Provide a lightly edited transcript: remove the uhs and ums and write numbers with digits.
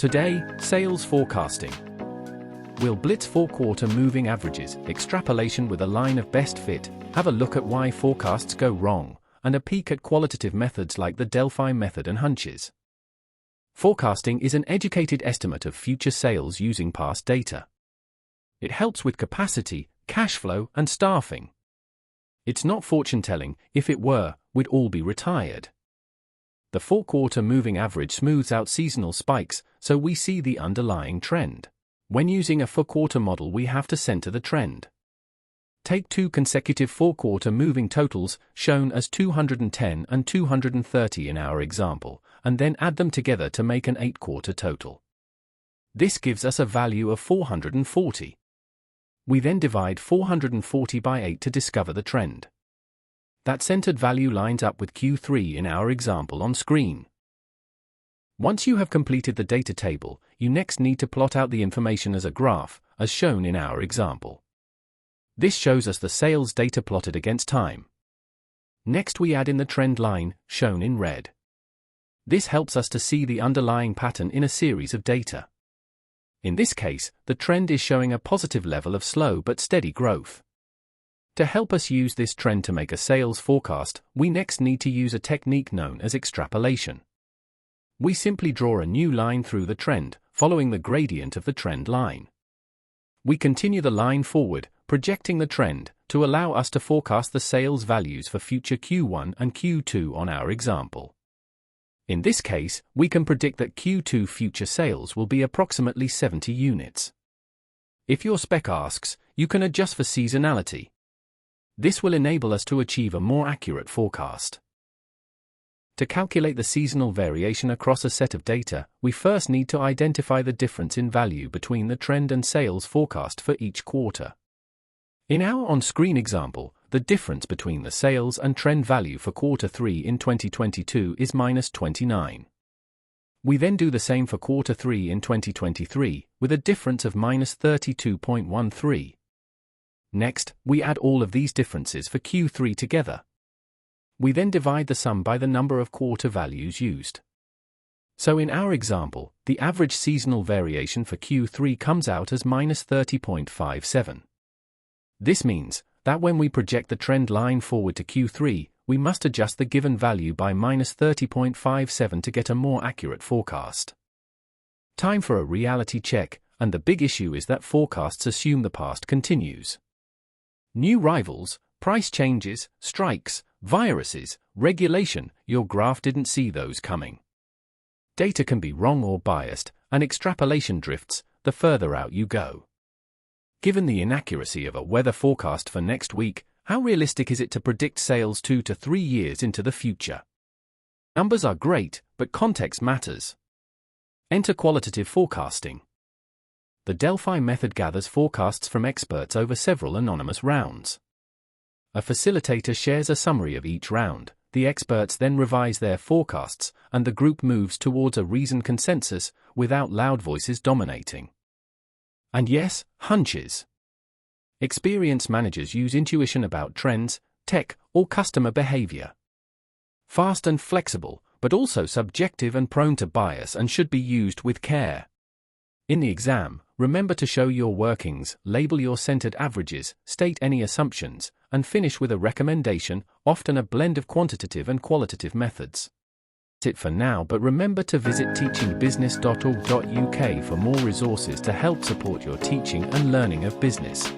Today, sales forecasting. We'll blitz 4-quarter moving averages, extrapolation with a line of best fit, have a look at why forecasts go wrong, and a peek at qualitative methods like the Delphi method and hunches. Forecasting is an educated estimate of future sales using past data. It helps with capacity, cash flow, and staffing. It's not fortune-telling. If it were, we'd all be retired. The 4-quarter moving average smooths out seasonal spikes, so we see the underlying trend. When using a 4-quarter model, we have to center the trend. Take 2 consecutive 4-quarter moving totals, shown as 210 and 230 in our example, and then add them together to make an 8-quarter total. This gives us a value of 440. We then divide 440 by 8 to discover the trend. That centered value lines up with Q3 in our example on screen. Once you have completed the data table, you next need to plot out the information as a graph, as shown in our example. This shows us the sales data plotted against time. Next we add in the trend line, shown in red. This helps us to see the underlying pattern in a series of data. In this case, the trend is showing a positive level of slow but steady growth. To help us use this trend to make a sales forecast, we next need to use a technique known as extrapolation. We simply draw a new line through the trend, following the gradient of the trend line. We continue the line forward, projecting the trend, to allow us to forecast the sales values for future Q1 and Q2 on our example. In this case, we can predict that Q2 future sales will be approximately 70 units. If your spec asks, you can adjust for seasonality. This will enable us to achieve a more accurate forecast. To calculate the seasonal variation across a set of data, we first need to identify the difference in value between the trend and sales forecast for each quarter. In our on-screen example, the difference between the sales and trend value for Q3 in 2022 is -29. We then do the same for Q3 in 2023, with a difference of -32.13. Next, we add all of these differences for Q3 together. We then divide the sum by the number of quarter values used. So in our example, the average seasonal variation for Q3 comes out as -30.57. This means that when we project the trend line forward to Q3, we must adjust the given value by -30.57 to get a more accurate forecast. Time for a reality check, and the big issue is that forecasts assume the past continues. New rivals, price changes, strikes, viruses, regulation, your graph didn't see those coming. Data can be wrong or biased, and extrapolation drifts the further out you go. Given the inaccuracy of a weather forecast for next week, how realistic is it to predict sales 2 to 3 years into the future? Numbers are great, but context matters. Enter qualitative forecasting. The Delphi method gathers forecasts from experts over several anonymous rounds. A facilitator shares a summary of each round, the experts then revise their forecasts, and the group moves towards a reasoned consensus, without loud voices dominating. And yes, hunches. Experienced managers use intuition about trends, tech, or customer behavior. Fast and flexible, but also subjective and prone to bias and should be used with care. In the exam, remember to show your workings, label your centered averages, state any assumptions, and finish with a recommendation, often a blend of quantitative and qualitative methods. That's it for now, but remember to visit teachingbusiness.org.uk for more resources to help support your teaching and learning of business.